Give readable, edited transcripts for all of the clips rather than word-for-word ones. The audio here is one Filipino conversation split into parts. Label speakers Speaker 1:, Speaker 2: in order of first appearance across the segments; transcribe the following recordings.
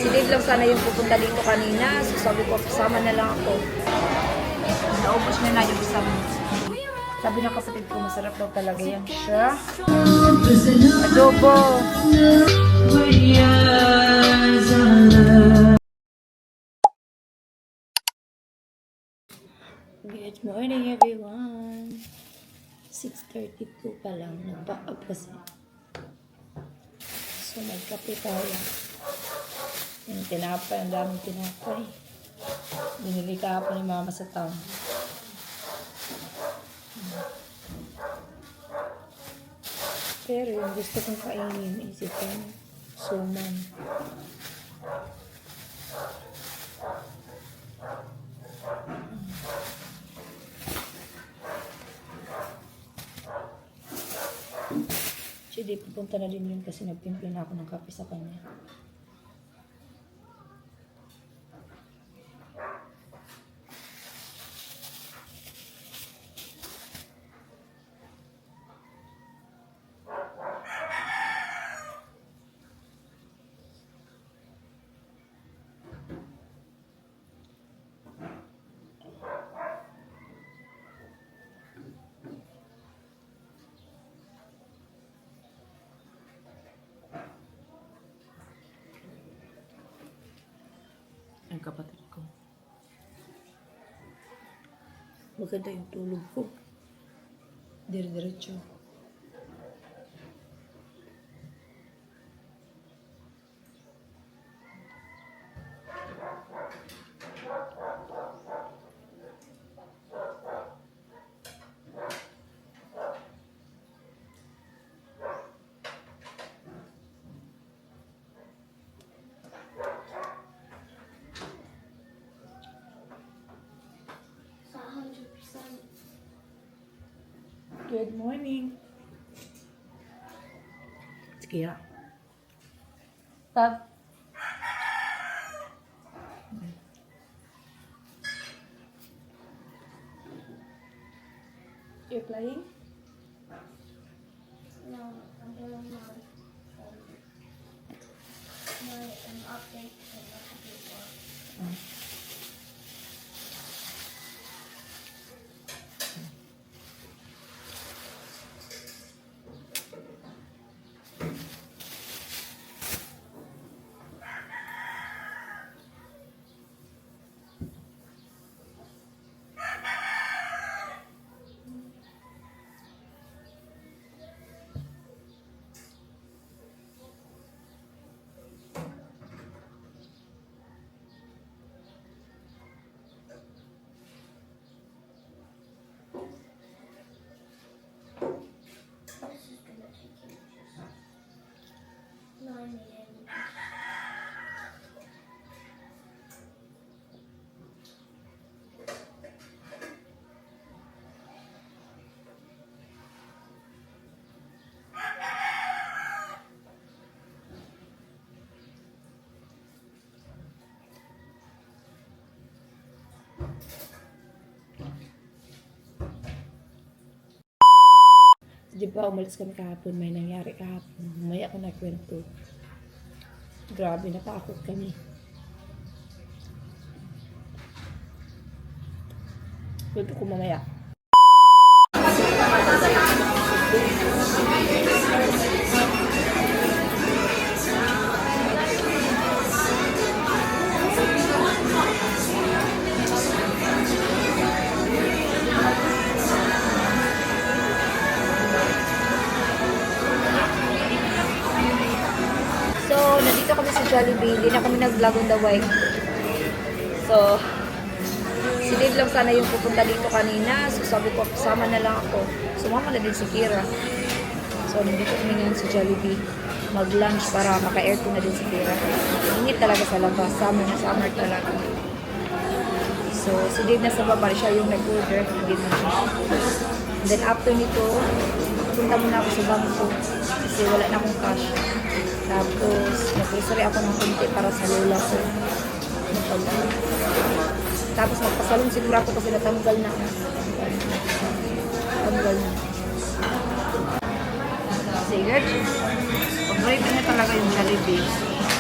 Speaker 1: Si Dave lang sana yung pupunta dito kanina. So sabi ko, kasama na lang ako. Naubos niya na yung isang. Sabi ng kapatid ko, masarap daw talaga yan siya. Adobo. Good morning everyone. 6:32 pa lang. Nag-back up kasi. So magkape tayo. Yung tinapay, ang daming tinapay. Binili kahapon ni mama sa town. Pero yung gusto kong kainin is itong suman. Actually, pupunta na din yun kasi nagtimpla na ako ng kape sa kanya. Ang kapatid ko. Maganda yung tulog ko. Dire-diretso. Good morning. Sige ya. Tab. You're playing?
Speaker 2: No, I'm doing an update to the computer. This is gonna take you just 9 a.m.
Speaker 1: Di ba umalis kami kahapon, may nangyari kahapon. May ako nakwento. Grabe, natakot kami. Kwento ko mamaya. So, nandito kami sa Jollibee. Hindi na kami nag-vlog on the way. So, si Dave lang sana yung pupunta dito kanina. So, sabi ko, kasama na lang ako. Sumama na din si Kira. So, nandito kami ngayon sa Jollibee. Mag-lunch para maka-aircon na din si Kira. Init talaga sa labas. Summer na summer talaga. So, si Dave nasa baba. Siya yung nag-order. Hindi na siya. And then, after nito, punta muna ako sa bangko. Kasi wala na akong cash. Tapos, nag-grocery ako ng kunti para sa lola ko. Tapos, magpasalon siguro ako kasi natanggal na. Tanggal na. Sige. Paborito niya talaga yung Jollibee.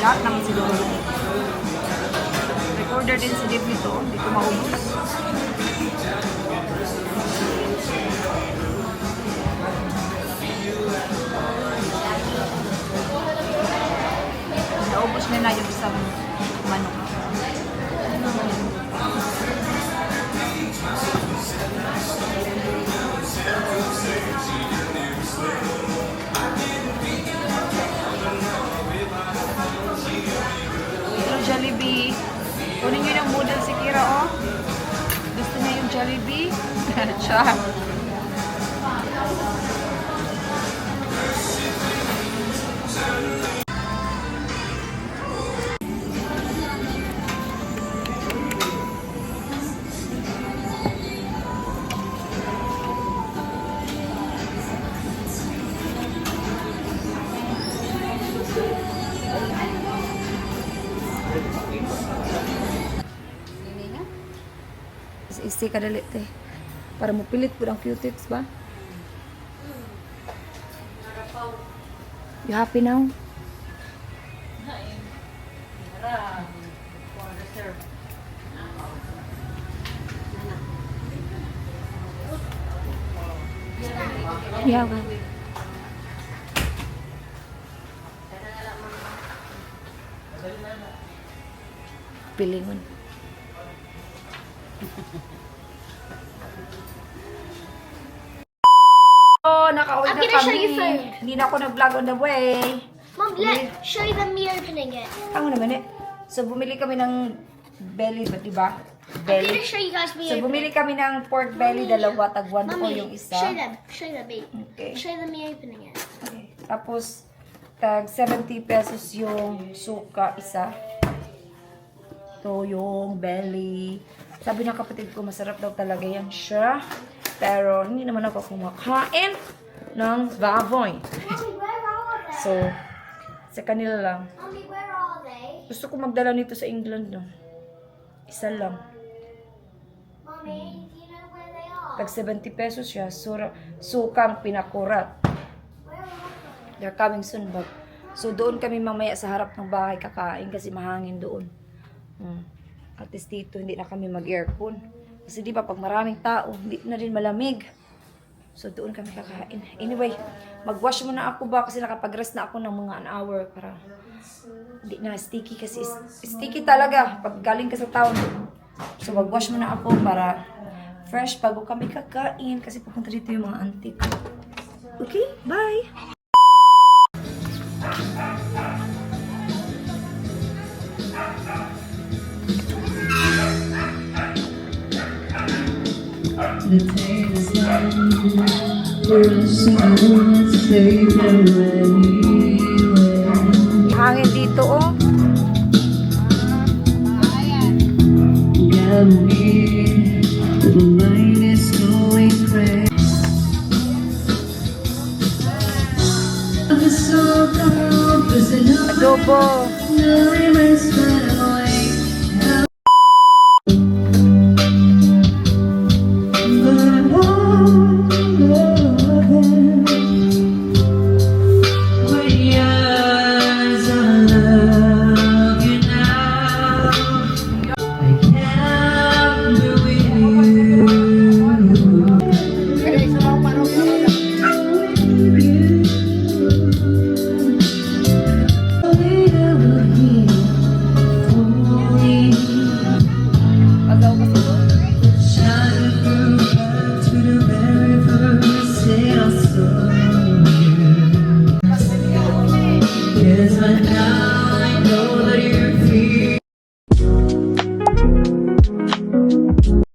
Speaker 1: Lahat naman siguro. Nag-order din si Dave nito. Hindi ko maubos. Naubos niya na yung isang manok. Ito Jollibee. Kunin nyo yung model si Kira, oh. Gusto niya yung Jollibee. Char. Isi ka dalit eh. Para mo pilit po ang Q-tips ba? You happy now? Yeah, well. Pilingon. Oh, nakauwi
Speaker 2: I'm
Speaker 1: na
Speaker 2: gonna show
Speaker 1: kami.
Speaker 2: you food.
Speaker 1: Hindi na ako nag-vlog on the way.
Speaker 2: Mom, show you the me opening it.
Speaker 1: Ano naman eh. So, bumili kami ng belly, ba, diba?
Speaker 2: I'm
Speaker 1: Belly.
Speaker 2: gonna show you guys me
Speaker 1: So,
Speaker 2: opening
Speaker 1: bumili kami ng pork belly, dalawa, tag 1 po yung isa.
Speaker 2: show them. Show them, babe.
Speaker 1: Okay.
Speaker 2: Show them me opening it.
Speaker 1: Okay. Tapos, tag 70 pesos yung suka, isa. Ito yung belly. Sabi ng kapatid ko, masarap daw talaga yan siya. Pero, hindi naman ako kumakain ng baboy.
Speaker 2: Mommy, where are they?
Speaker 1: So, sa kanila lang.
Speaker 2: Mommy, where are they?
Speaker 1: Gusto ko magdala nito sa England, no? Isa lang.
Speaker 2: Mommy, do you know where they are?
Speaker 1: Tag 70 pesos siya. Sukang pinakurat.
Speaker 2: Where are they?
Speaker 1: They're coming soon, but... So, doon kami mamaya sa harap ng bahay kakain kasi mahangin doon. At least dito, hindi na kami mag-aircon. Kasi di ba, pag maraming tao, hindi na rin malamig. So, doon kami kakain. Anyway, mag-wash muna ako ba kasi nakapag-rest na ako ng mga an hour para hindi na sticky kasi sticky talaga pag galing ka sa town. So, mag-wash muna ako para fresh bago kami kakain kasi pupunta dito yung mga auntie ko. Okay, bye!
Speaker 3: The day is long, we're so safe and ready.
Speaker 1: Hangin dito, oh.
Speaker 3: Got me, the mind is going crazy. Love is so cold, listen up,
Speaker 1: Adobo.
Speaker 3: no, we must